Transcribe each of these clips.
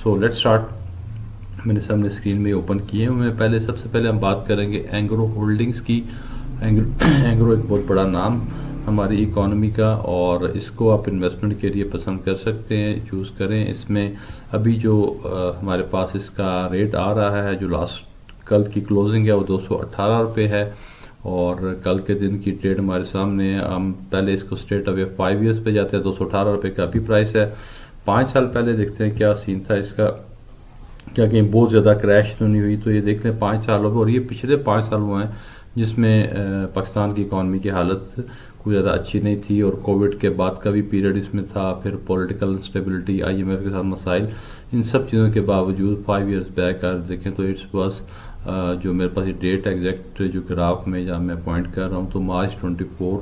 So let's start. मैंने सामने screen में ओपन किए हुए हैं। पहले सबसे पहले हम बात करेंगे एंग्रो होल्डिंग्स की। एंग्रो एक बहुत बड़ा नाम हमारी इकॉनमी का, और इसको आप इन्वेस्टमेंट के लिए पसंद कर सकते हैं, चूज़ करें। इसमें अभी जो हमारे पास इसका रेट आ रहा है, जो लास्ट कल की क्लोजिंग है वो 218 रुपये है, और कल के दिन की ट्रेड हमारे सामने है। हम पहले इसको स्ट्रेट अवे 5 ईयर्स पे जाते हैं। 218 रुपये का अभी प्राइस है। 5 साल पहले देखते हैं क्या सीन था इसका, क्या कहीं बहुत ज़्यादा क्रैश तो नहीं हुई। तो ये देख लें 5 सालों में, और ये पिछले 5 साल हुए हैं जिसमें पाकिस्तान की इकॉनमी की हालत कोई ज़्यादा अच्छी नहीं थी, और कोविड के बाद का भी पीरियड इसमें था, फिर पॉलिटिकल इंस्टेबिलिटी, IMF के साथ मसाइल, इन सब चीज़ों के बावजूद 5 ईयर्स बैक अगर देखें तो इट्स बस जो मेरे पास ये डेट एग्जैक्ट जो ग्राफ में जहाँ मैं पॉइंट कर रहा हूँ, तो मार्च 24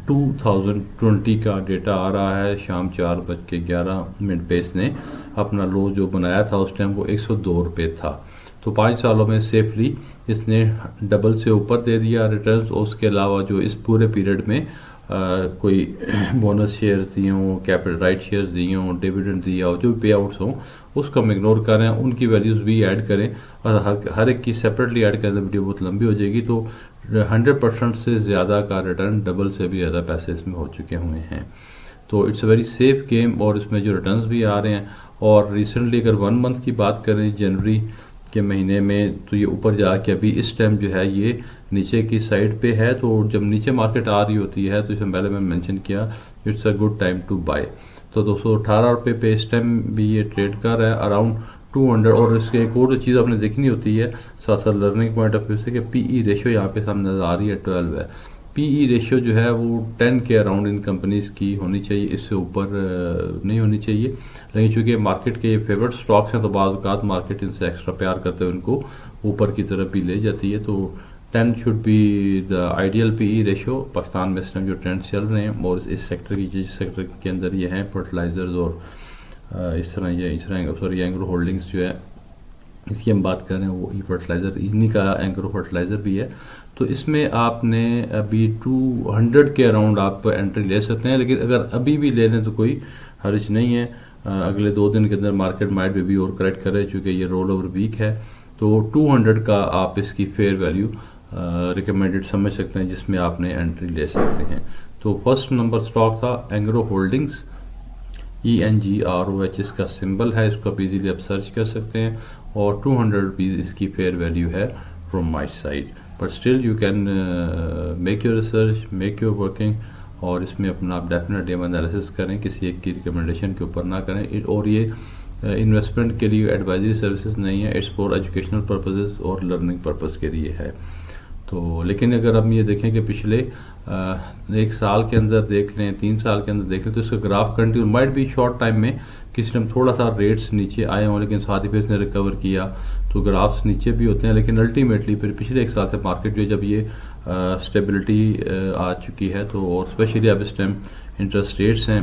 2020 का डेटा आ रहा है। शाम 4:11 पे इसने अपना लो जो बनाया था उस टाइम वो 102 रुपये था। तो 5 सालों में सेफली इसने डबल से ऊपर दे दिया रिटर्न्स। और उसके अलावा जो इस पूरे पीरियड में कोई बोनस शेयर्स दिए हों, कैपिटल राइट शेयर्स दिए हों, डिविडेंड दिया हो, जो भी पे आउट्स हों उसको हम इग्नोर करें, उनकी वैल्यूज़ भी ऐड करें, और हर एक की सेपरेटली ऐड करें तो वीडियो बहुत लंबी हो जाएगी। तो 100% से ज़्यादा का रिटर्न, डबल से भी ज़्यादा पैसे इसमें हो चुके हुए हैं। तो it's a very safe game, और इसमें जो रिटर्न्स भी आ रहे हैं। और रिसेंटली अगर 1 मंथ की बात करें जनवरी के महीने में, तो ये ऊपर जाके अभी इस टाइम जो है ये नीचे की साइड पे है। तो जब नीचे मार्केट आ रही होती है तो इसमें पहले मैं मेंशन किया it's a good time to buy. तो 218 रुपये पे इस टाइम भी ये ट्रेड कर रहा है अराउंड 200। और इसके एक और चीज़ आपने देखनी होती है साथ साथ लर्निंग पॉइंट ऑफ व्यू से, कि PE रेशियो यहाँ पे सामने नज़र आ रही है 12 है। PE रेशियो जो है वो 10 के अराउंड इन कंपनीज़ की होनी चाहिए, इससे ऊपर नहीं होनी चाहिए। लेकिन चूँकि मार्केट के फेवरेट स्टॉक्स हैं तो बाज़ औक़ात मार्केट इनसे एक्स्ट्रा प्यार करते हुए उनको ऊपर की तरफ भी ले जाती है। तो 10 should be the ideal PE ratio. Pakistan में इस टाइम जो ट्रेंड्स चल रहे हैं और इस सेक्टर की, जिस सेक्टर के अंदर ये हैं फर्टिलाइज़र्स और इस तरह सॉरी एंग्रो होल्डिंग्स जो है इसकी हम बात करें, वो ई फर्टिलाइज़र, इन्हीं का एंग्रो फर्टिलाइज़र भी है। तो इसमें आपने अभी 200 के अराउंड आप एंट्री ले सकते हैं, लेकिन अगर अभी भी ले लें तो कोई हर्ज नहीं है। अगले 2 दिन के अंदर मार्केट माइट भी और करेक्ट करे, चूँकि ये रोल ओवर वीक है। तो 200 का आप इसकी फेयर वैल्यू रिकमेंडेड समझ सकते हैं, जिसमें आपने एंट्री ले सकते हैं। तो फर्स्ट नंबर स्टॉक था एंग्रो होल्डिंग्स, ENGROH इसका सिंबल है, इसको आप इजीली आप सर्च कर सकते हैं, और 200 रुपीज़ इसकी फेयर वैल्यू है from my side. But still you can make your research, make your working, और इसमें अपना आप डेफिनेटली एनालिसिस करें, किसी एक की रिकमेंडेशन के ऊपर ना करें। और ये इन्वेस्टमेंट के लिए एडवाइजरी सर्विसेज नहीं है, इट्स फॉर एजुकेशनल पर्पसेस और लर्निंग पर्पस के लिए है। तो लेकिन अगर हम ये देखें कि पिछले 1 साल के अंदर देख लें, 3 साल के अंदर देख लें, तो इसका ग्राफ कंटिन्यू माइट भी शॉर्ट टाइम में किसी टाइम थोड़ा सा रेट्स नीचे आए हों, लेकिन साथ ही फिर इसने रिकवर किया। तो ग्राफ्स नीचे भी होते हैं, लेकिन अल्टीमेटली फिर पिछले 1 साल से मार्केट जो जब ये स्टेबिलिटी आ चुकी है, तो और स्पेशली अब इस टाइम इंटरेस्ट रेट्स हैं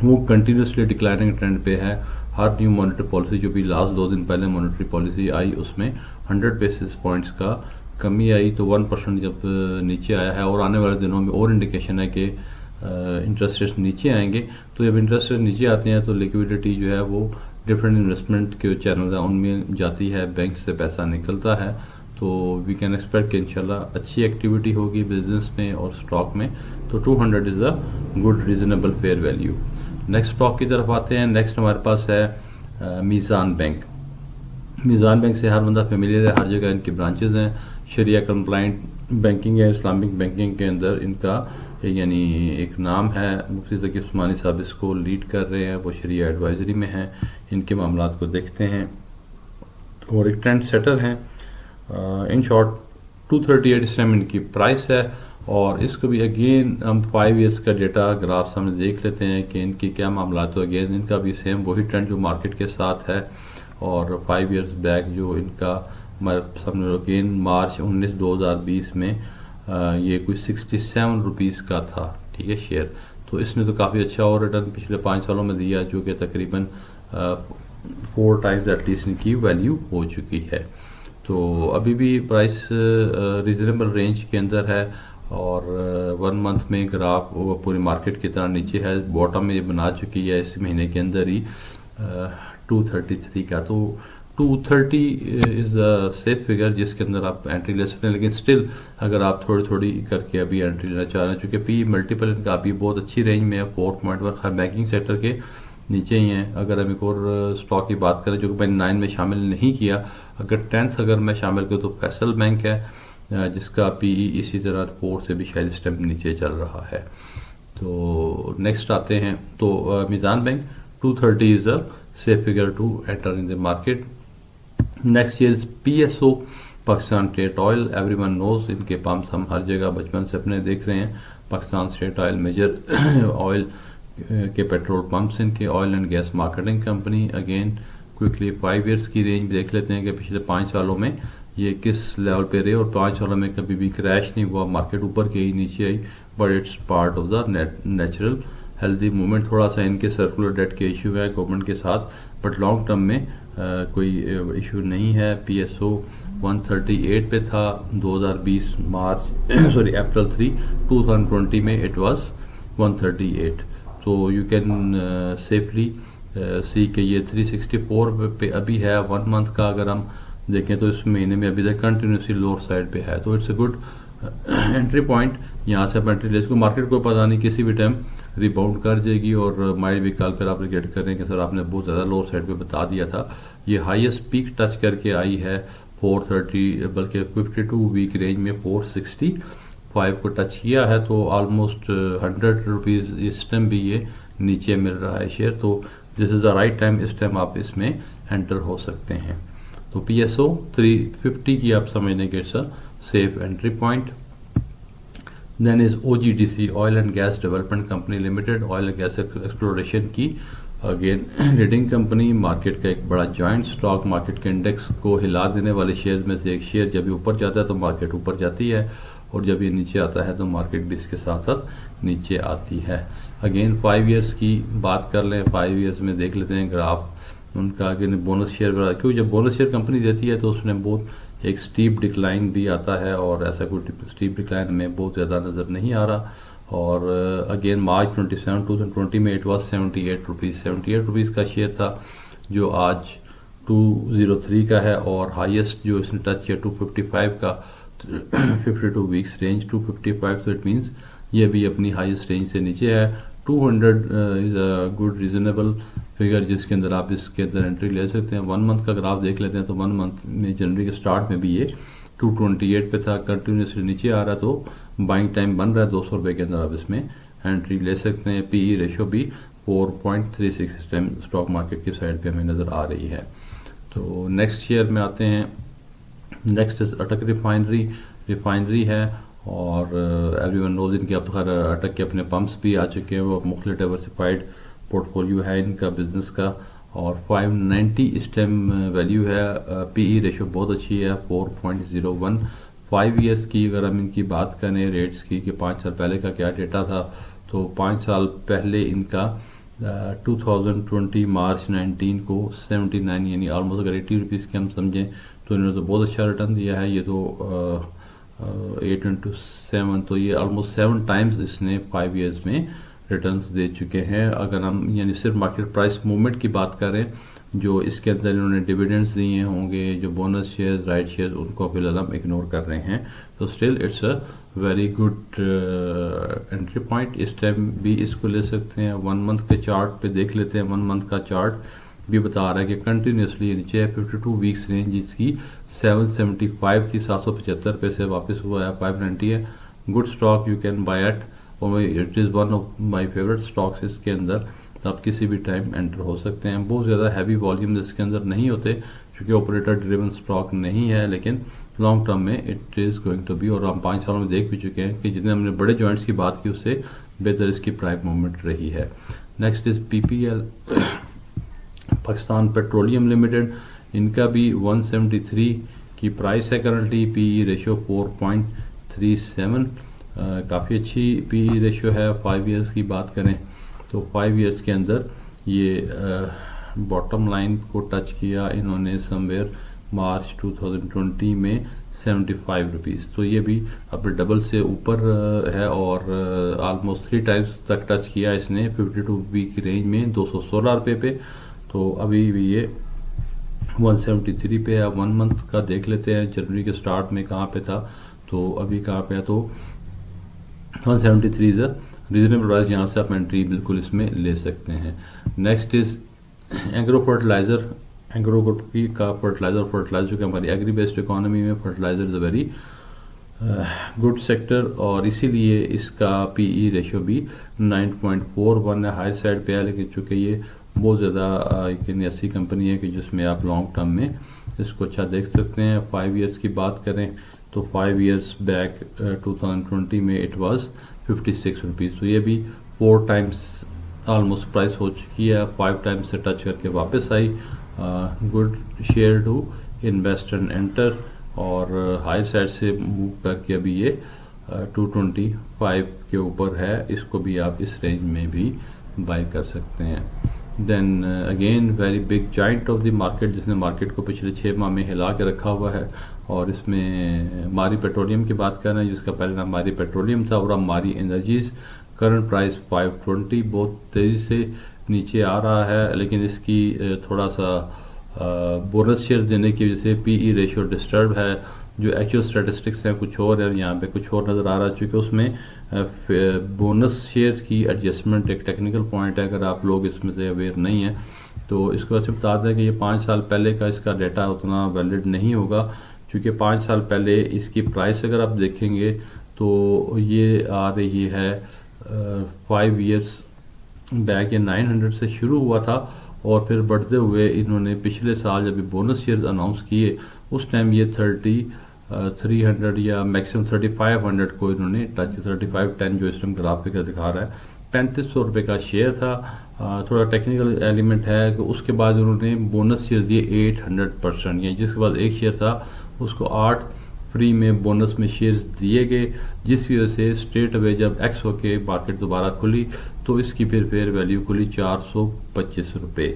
वो कंटिन्यूसली डिक्लाइनिंग ट्रेंड पे है। हर न्यू मॉनेटरी पॉलिसी, जो भी लास्ट 2 दिन पहले मॉनेटरी पॉलिसी आई, उसमें 100 बेसिस पॉइंट्स का कमी आई, तो 1% जब नीचे आया है। और आने वाले दिनों में और इंडिकेशन है कि इंटरेस्ट रेट्स नीचे आएंगे। तो जब इंटरेस्ट रेट नीचे आते हैं तो लिक्विडिटी जो है वो डिफरेंट इन्वेस्टमेंट के चैनल हैं उनमें जाती है, बैंक से पैसा निकलता है। तो वी कैन एक्सपेक्ट कि इंशाल्लाह अच्छी एक्टिविटी होगी बिजनेस में और स्टॉक में। तो 200 is a good reasonable fair value. Next stock की तरफ आते हैं। नेक्स्ट हमारे पास है मीज़ान बैंक। मीज़ान बैंक से हर बंदा फेमिलियर है, हर जगह इनकी ब्रांचेस हैं। शरिया कंप्लाइंट बैंकिंग है, इस्लामिक बैंकिंग के अंदर इनका यानी एक नाम है। मुफ्ती तकी उस्मानी साहब इसको लीड कर रहे हैं, वो शरिया एडवाइजरी में हैं। इनके मामलात को देखते हैं, और एक ट्रेंड सेटर हैं। इन शॉर्ट 238 इस टाइम इनकी प्राइस है, और इसको भी अगेन हम 5 ईयर्स का डेटा ग्राफ सामने देख लेते हैं कि इनकी क्या मामला। तो अगेन इनका भी सेम वही ट्रेंड जो मार्केट के साथ है। और 5 ईयर्स बैक जो इनका हमारे सामने अगेन मार्च 19 2020 में ये कुछ 67 रुपीज़ का था, ठीक है, शेयर। तो इसने तो काफ़ी अच्छा और रिटर्न पिछले 5 सालों में दिया, जो कि तकरीबन 4 टाइम्स एटलीस्ट इनकी वैल्यू हो चुकी है। तो अभी भी प्राइस रीज़नेबल रेंज के अंदर है, और 1 मंथ में ग्राफ पूरी मार्केट की तरह नीचे है। बॉटम में ये बना चुकी है इस महीने के अंदर ही 233 का। तो 230 इज़ अ सेफ फिगर जिसके अंदर आप एंट्री ले सकते हैं, लेकिन स्टिल अगर आप थोड़ी थोड़ी करके अभी एंट्री लेना चाह रहे हैं, चूँकि पी मल्टीपल इनका अभी बहुत अच्छी रेंज में है, 4.1, खैर बैंकिंग सेक्टर के नीचे ही हैं। अगर हम एक और स्टॉक की बात करें जो कि मैंने 9 में शामिल नहीं किया, अगर 10th अगर मैं शामिल करूँ तो फैसल बैंक है, जिसका पीई इसी तरह 4 से भी शायद इस टाइम नीचे चल रहा है। तो नेक्स्ट आते हैं, तो Meezan bank 230 is a safe figure to enter in the market. Next is PSO, Pakistan state oil, everyone knows, इनके पंप्स हम हर जगह बचपन से अपने देख रहे हैं। Pakistan state oil major oil के पेट्रोल पंप्स, इनके oil and gas marketing company. Again quickly 5 years की रेंज देख लेते हैं कि पिछले 5 सालों में ये किस लेवल पे रहे, और 5 सालों में कभी भी क्रैश नहीं हुआ, मार्केट ऊपर गई नीचे आई, but it's part of the natural healthy movement. थोड़ा सा इनके सर्कुलर डेट के इशू है गवर्नमेंट के साथ, बट लॉन्ग टर्म में कोई इशू नहीं है। पीएसओ 138 पे था 2020 अप्रैल 3 2020 में इट वाज 138। तो यू कैन सेफली सी के ये 364 पे अभी है। 1 मंथ का अगर हम देखें तो इस महीने में अभी तक कंटिन्यूसली लोअर साइड पे है, तो it's a good entry point. यहाँ से आप एंट्री ले सकते, मार्केट को पता नहीं किसी भी टाइम रिबाउंड कर जाएगी, और माइट भी कल कर आप रिग्रेट कर रहे हैं कि सर आपने बहुत ज़्यादा लोअर साइड पे बता दिया था। ये हाईएस्ट पीक टच करके आई है 430, बल्कि 52 वीक रेंज में 465 को टच किया है, तो ऑलमोस्ट 100 रुपीज़ इस टाइम भी ये नीचे मिल रहा है शेयर। तो this is the right time, इस टाइम आप इसमें एंटर हो सकते हैं। तो पीएसओ 350 की आप समझ लें कि it's a safe entry point. Then is OGDC, oil and gas development company limited, oil and gas exploration की अगेन लीडिंग कंपनी, मार्केट का एक बड़ा जॉइंट स्टॉक, मार्केट के इंडेक्स को हिला देने वाले शेयर में से एक शेयर। जब ये ऊपर जाता है तो मार्केट ऊपर जाती है, और जब ये नीचे आता है तो मार्केट भी इसके साथ साथ नीचे आती है। अगेन 5 ईयर्स की बात कर लें, 5 ईयर्स में देख लेते हैं ग्राफ उनका। अगेन बोनस शेयर, क्यों जब बोनस शेयर कंपनी देती है तो उसमें बहुत एक स्टीप डिक्लाइन भी आता है, और ऐसा कोई स्टीप डिक्लाइन में बहुत ज़्यादा नज़र नहीं आ रहा। और अगेन मार्च 27 2020 में इट वाज 78 रुपीज़ का शेयर था, जो आज 203 का है, और हाईएस्ट जो इसने टच किया 255 का 52 वीक्स रेंज 255, तो इट मीन्स ये भी अपनी हाईएस्ट रेंज से नीचे है। 200 is a good reasonable figure जिसके अंदर आप इसके अंदर एंट्री ले सकते हैं। 1 मंथ का ग्राफ देख लेते हैं, तो 1 मंथ में जनवरी के स्टार्ट में भी ये 228 पे था, कंटिन्यूसली नीचे आ रहा, तो बाइंग टाइम बन रहा है 200 रुपये के अंदर आप इसमें एंट्री ले सकते हैं। पीई रेशो भी 4.36 इस टाइम स्टॉक मार्केट की साइड पे हमें नज़र आ रही है। तो नेक्स्ट शेयर में आते हैं। नेक्स्ट इज अटक रिफाइनरी है, और एवरीवन नोज इनके अब खैर अटक के अपने पंप्स भी आ चुके हैं, वो मुख्तलिफ डाइवर्सिफाइड पोर्टफोलियो है इनका बिजनेस का, और 590 इस टाइम वैल्यू है। पीई रेशो बहुत अच्छी है 4.01। 5 ईयर्स की अगर हम इनकी बात करें रेट्स की कि 5 साल पहले का क्या डेटा था, तो 5 साल पहले इनका 2020 मार्च 19 को 79, यानी ऑलमोस्ट अगर 80 रुपीज़ के हम समझें तो इन्होंने तो बहुत अच्छा रिटर्न दिया है। ये तो 8 into 7, तो ये ऑलमोस्ट 7 टाइम्स इसने 5 ईयर्स में रिटर्न्स दे चुके हैं। अगर हम यानी सिर्फ मार्केट प्राइस मूवमेंट की बात करें, जो इसके अंदर इन्होंने डिविडेंड्स दिए होंगे, जो बोनस शेयर्स, राइट शेयर्स, उनको फिलहाल हम इग्नोर कर रहे हैं, तो still it's a very good entry point. इस टाइम भी इसको ले सकते हैं। 1 मंथ के चार्ट पे देख लेते हैं। 1 मंथ का चार्ट भी बता रहा है कि कंटिन्यूसली नीचे है। 52 वीक्स रेंज जिसकी 775 थी, 775 पे से वापस हुआ है, 590 है। Good stock, you can buy it, और it is one of my favourite stocks. इसके अंदर आप किसी भी टाइम एंटर हो सकते हैं। बहुत ज़्यादा हैवी वॉल्यूम इसके अंदर नहीं होते क्योंकि ऑपरेटर ड्रिवन स्टॉक नहीं है, लेकिन लॉन्ग टर्म में it is going to be, और हम 5 सालों में देख भी चुके हैं कि जितने हमने बड़े जॉइंट्स की बात की उससे बेहतर इसकी प्राइस मूवमेंट रही है। Next is PPL, Pakistan petroleum limited, इनका भी 173 की प्राइस है करंटली। पीई रेशो 4.37, काफ़ी अच्छी पीई रेशो है। 5 ईयर्स की बात करें तो 5 ईयर्स के अंदर ये बॉटम लाइन को टच किया इन्होंने समवेयर मार्च 2020 में 75 रुपीज़, तो ये भी अपने डबल से ऊपर है, और ऑलमोस्ट 3 टाइम्स तक टच किया इसने 52 वीक रेंज में 216 रुपये पे। तो अभी भी ये 173 पे है। 1 मंथ का देख लेते हैं, जनवरी के स्टार्ट में कहाँ पे था, तो अभी कहाँ पे है, तो 173 इज़ अ रीजनेबल प्राइस। यहाँ से आप एंट्री बिल्कुल इसमें ले सकते हैं। Next is agro fertiliser. Agro group का फर्टिलाइज़र जो कि हमारी एग्री बेस्ड इकोनॉमी में fertiliser is a very good sector, और इसीलिए इसका पीई रेशो भी 9.41 है, हाई साइड पे है। लेकिन चूँकि ये बहुत ज़्यादा एक ऐसी कंपनी है कि जिसमें आप लॉन्ग टर्म में इसको अच्छा देख सकते हैं। 5 ईयर्स की बात करें तो 5 ईयर्स बैक 2020 में इट वाज 56 रुपीज़, तो ये भी 4 टाइम्स ऑलमोस्ट प्राइस हो चुकी है, 5 टाइम्स से टच करके वापस आई। Good share to invest and enter, और हाई साइड से मूव करके अभी ये 225 के ऊपर है। इसको भी आप इस रेंज में भी बाय कर सकते हैं। Then again very big giant of the market, जिसने मार्केट को पिछले 6 माह में हिला के रखा हुआ है, और इसमें मारी पेट्रोलियम की बात कर रहे हैं, जिसका पहले नाम मारी पेट्रोलियम था, और अब मारी एनर्जीज। करंट प्राइस 520, बहुत तेज़ी से नीचे आ रहा है, लेकिन इसकी थोड़ा सा बोनस शेयर देने की वजह से पीई रेशियो डिस्टर्ब है। जो एक्चुअल स्टैटिस्टिक्स हैं कुछ और है, यहाँ पे कुछ और नज़र आ रहा है, चूँकि उसमें बोनस शेयर्स की एडजस्टमेंट एक टेक्निकल पॉइंट है। अगर आप लोग इसमें से अवेयर नहीं हैं तो इसको वैसे बता दें कि ये 5 साल पहले का इसका डाटा उतना वैलिड नहीं होगा, क्योंकि 5 साल पहले इसकी प्राइस अगर आप देखेंगे तो ये आ रही है 5 ईयर्स बैक ये 900 से शुरू हुआ था, और फिर बढ़ते हुए इन्होंने पिछले साल जब बोनस शेयर अनाउंस किए उस टाइम ये 300 या मैक्सिमम 3500 को इन्होंने टच, 3510 जो इस टाइम ग्राफिक दिखा रहा है, 3500 रुपये का शेयर था। थोड़ा टेक्निकल एलिमेंट है कि उसके बाद उन्होंने बोनस शेयर दिए 800%, यानी जिसके बाद एक शेयर था उसको 8 फ्री में बोनस में शेयर्स दिए गए, जिस वजह से स्ट्रेट अवे जब एक्स होके मार्केट दोबारा खुली तो इसकी फिर फेयर वैल्यू खुली 425 रुपये।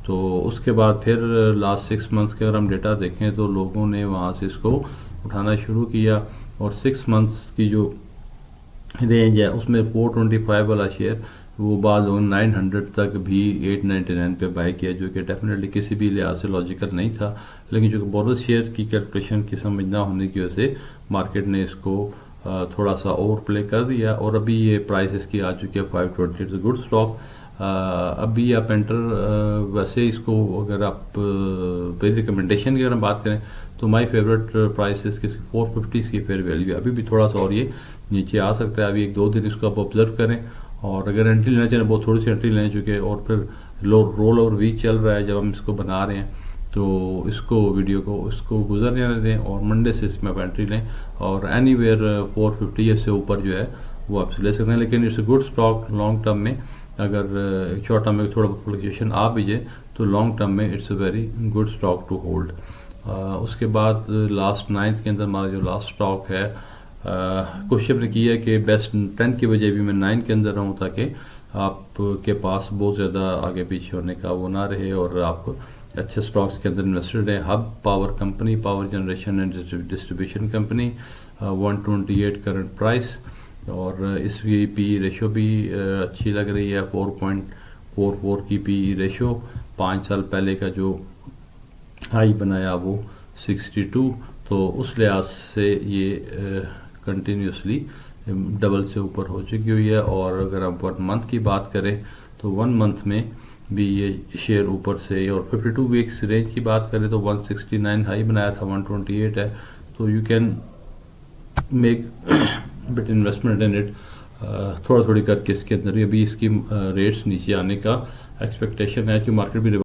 तो उसके बाद फिर लास्ट 6 मंथ्स के अगर हम डेटा देखें तो लोगों ने वहाँ से इसको उठाना शुरू किया, और 6 मंथ्स की जो रेंज है उसमें 425 वाला शेयर वो बाद 900 तक भी 899 पे बाय किया, जो कि डेफिनेटली किसी भी लिहाज से लॉजिकल नहीं था। लेकिन जो बोनस शेयर की कैलकुलेशन की समझ ना होने की वजह से मार्केट ने इसको थोड़ा सा ओवर प्ले कर दिया, और अभी ये प्राइस इसकी आ चुकी है 520। It's good stock. अभी आप एंटर वैसे इसको अगर आप मेरी रिकमेंडेशन की अगर हम बात करें तो माय फेवरेट प्राइस इसकी 450 की फेयर वैल्यू है। अभी भी थोड़ा सा और ये नीचे आ सकता है, अभी 1-2 दिन इसको आप ऑब्जर्व करें, और अगर एंट्री लेना चाहें बहुत थोड़ी सी एंट्री लें, चुके और फिर रोल ओवर वीक चल रहा है जब हम इसको बना रहे हैं, तो इसको वीडियो को इसको गुजर जाने दें और मंडे से इसमें आप एंट्री लें, और एनीवेयर 450 से ऊपर जो है वो आप ले सकते हैं। लेकिन it's good stock long term में, अगर शॉर्ट टर्म में थोड़ा फ्लक्चुएशन आ भी जाए तो लॉन्ग टर्म में it's a very good stock to hold. उसके बाद लास्ट 9th के अंदर हमारा जो लास्ट स्टॉक है, कोशिश ने की है कि बेस्ट 10 की बजाय भी मैं 9 के अंदर रहूँ, ताकि आपके पास बहुत ज़्यादा आगे पीछे होने का वो ना रहे और आप अच्छे स्टॉक्स के अंदर इन्वेस्टेड हैं। Hub power company, power generation and distribution company, 128 current price, और इसकी पी रेशो भी अच्छी लग रही है, 4.44 की पी रेशो। 5 साल पहले का जो हाई बनाया वो 62, तो उस लिहाज से ये कंटिन्यूसली डबल से ऊपर हो चुकी हुई है। और अगर हम 1 मंथ की बात करें तो 1 मंथ में भी ये शेयर ऊपर से, और 52 वीक्स रेंज की बात करें तो 169 हाई बनाया था, 128 है, तो you can make bit investment in it थोड़ा थोड़ी करके इसके अंदर। अभी इसकी रेट्स नीचे आने का एक्सपेक्टेशन है कि मार्केट भी